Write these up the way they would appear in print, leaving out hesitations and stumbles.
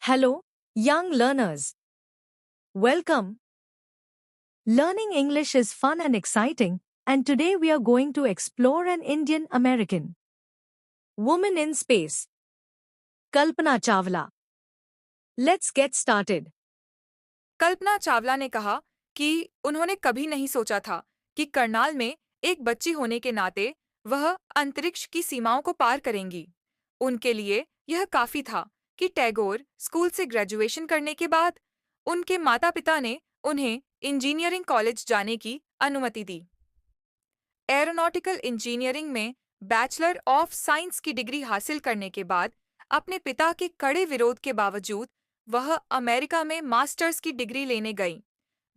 Hello, young learners. Welcome. Learning English is fun and exciting, and today we are going to explore an Indian American woman in space, Kalpana Chawla. Let's get started. Kalpana Chawla ने कहा कि उन्होंने कभी नहीं सोचा था कि करनाल में एक बच्ची होने के नाते वह अंतरिक्ष की सीमाओं को पार करेंगी। उनके लिए यह काफी था कि टैगोर स्कूल से ग्रेजुएशन करने के बाद उनके माता-पिता ने उन्हें इंजीनियरिंग कॉलेज जाने की अनुमति दी। एरोनॉटिकल इंजीनियरिंग में बैचलर ऑफ साइंस की डिग्री हासिल करने के बाद अपने पिता के कड़े विरोध के बावजूद वह अमेरिका में मास्टर्स की डिग्री लेने गईं।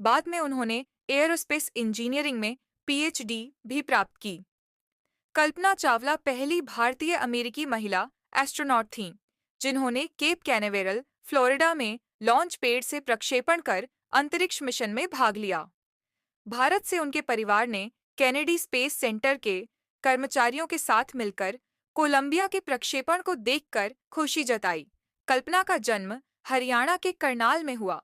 बाद में उन्होंने एयरोस्पेस इंजीनियरिंग में पीएचडी भी प्राप्त की। कल्पना चावला पहली भारतीय अमेरिकी महिला एस्ट्रोनॉट थीं, जिन्होंने केप कैनावेरल, फ्लोरिडा में लॉन्च पैड से प्रक्षेपण कर अंतरिक्ष मिशन में भाग लिया। भारत से उनके परिवार ने केनेडी स्पेस सेंटर के कर्मचारियों के साथ मिलकर कोलंबिया के प्रक्षेपण को देखकर खुशी जताई। कल्पना का जन्म हरियाणा के करनाल में हुआ,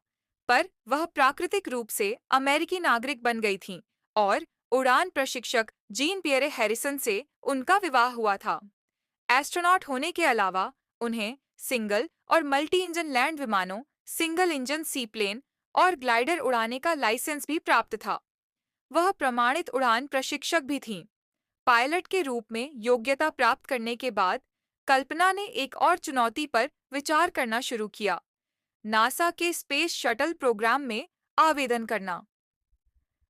पर वह प्राकृतिक रूप से अमेरिकी नागरिक बन गई थीं और उड़ान प्रशिक्षक जीन पियरे हैरिसन से उनका विवाह हुआ था। एस्ट्रोनॉट होने के अलावा उन्हें सिंगल और मल्टी इंजन लैंड विमानों, सिंगल इंजन सीप्लेन और ग्लाइडर उड़ाने का लाइसेंस भी प्राप्त था। वह प्रमाणित उड़ान प्रशिक्षक भी थीं। पायलट के रूप में योग्यता प्राप्त करने के बाद कल्पना ने एक और चुनौती पर विचार करना शुरू किया, नासा के स्पेस शटल प्रोग्राम में आवेदन करना।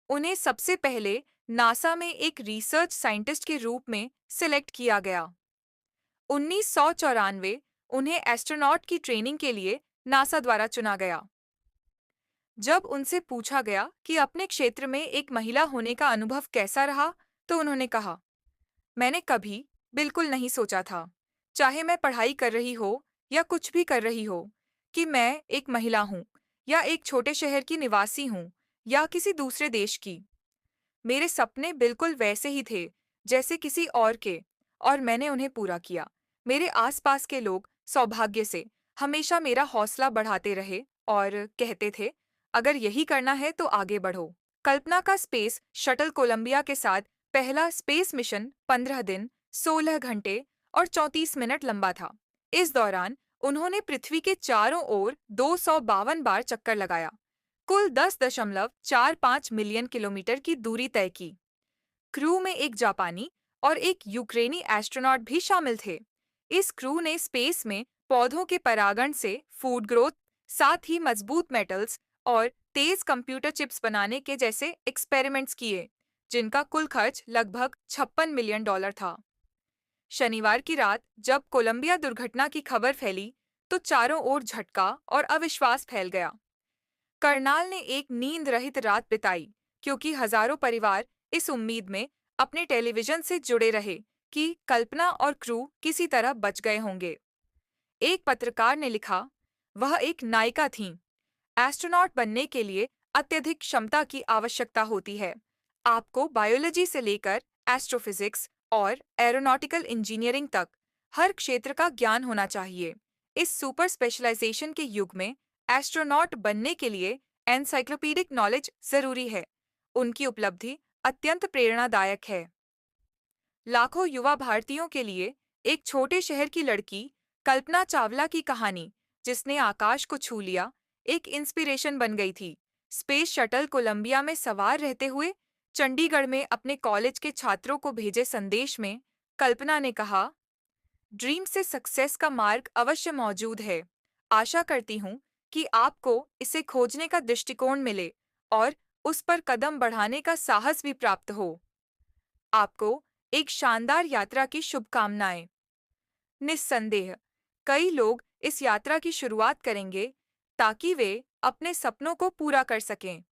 उन्हें सबसे पहले नासा में एक रिसर्च साइंटिस्ट के रूप में सिलेक्ट किया गया। 1994 उन्हें एस्ट्रोनॉट की ट्रेनिंग के लिए नासा द्वारा चुना गया। जब उनसे पूछा गया कि अपने क्षेत्र में एक महिला होने का अनुभव कैसा रहा, तो उन्होंने कहा, मैंने कभी बिल्कुल नहीं सोचा था, चाहे मैं पढ़ाई कर रही हो या कुछ भी कर रही हो, कि मैं एक महिला हूँ या एक छोटे शहर की निवासी हूँ या किसी दूसरे देश की। मेरे सपने बिल्कुल वैसे ही थे जैसे किसी और के, और मैंने उन्हें पूरा किया। मेरे आसपास के लोग सौभाग्य से हमेशा मेरा हौसला बढ़ाते रहे और कहते थे, अगर यही करना है तो आगे बढ़ो। कल्पना का स्पेस शटल कोलंबिया के साथ पहला स्पेस मिशन 15 दिन, 16 घंटे और 34 मिनट लंबा था। इस दौरान उन्होंने पृथ्वी के चारों ओर 252 बार चक्कर लगाया, कुल 10.45 मिलियन किलोमीटर की दूरी तय की। क्रू में एक जापानी और एक यूक्रेनी एस्ट्रोनॉट भी शामिल थे। इस क्रू ने स्पेस में पौधों के परागण से फूड ग्रोथ, साथ ही मजबूत मेटल्स और तेज कंप्यूटर चिप्स बनाने के जैसे एक्सपेरिमेंट्स किए, जिनका कुल खर्च लगभग $56 मिलियन था। शनिवार की रात जब कोलंबिया दुर्घटना की खबर फैली, तो चारों ओर झटका और अविश्वास फैल गया। करनाल ने एक नींद रहित रात बिताई, क्योंकि हजारों परिवार इस उम्मीद में अपने टेलीविजन से जुड़े रहे कि कल्पना और क्रू किसी तरह बच गए होंगे। एक पत्रकार ने लिखा, वह एक नायिका थीं। एस्ट्रोनॉट बनने के लिए अत्यधिक क्षमता की आवश्यकता होती है। आपको बायोलॉजी से लेकर एस्ट्रोफिजिक्स और एरोनॉटिकल इंजीनियरिंग तक हर क्षेत्र का ज्ञान होना चाहिए। इस सुपर स्पेशलाइजेशन के युग में एस्ट्रोनॉट बनने के लिए एनसाइक्लोपीडिक नॉलेज जरूरी है। उनकी उपलब्धि अत्यंत प्रेरणादायक है। लाखों युवा भारतीयों के लिए एक छोटे शहर की लड़की कल्पना चावला की कहानी, जिसने आकाश को छू लिया, एक इंस्पिरेशन बन गई थी। स्पेस शटल कोलंबिया में सवार रहते हुए चंडीगढ़ में अपने कॉलेज के छात्रों को भेजे संदेश में कल्पना ने कहा, ड्रीम से सक्सेस का मार्ग अवश्य मौजूद है। आशा करती हूँ कि आपको इसे खोजने का दृष्टिकोण मिले और उस पर कदम बढ़ाने का साहस भी प्राप्त हो। आपको एक शानदार यात्रा की शुभकामनाएं। निस्संदेह कई लोग इस यात्रा की शुरुआत करेंगे ताकि वे अपने सपनों को पूरा कर सकें।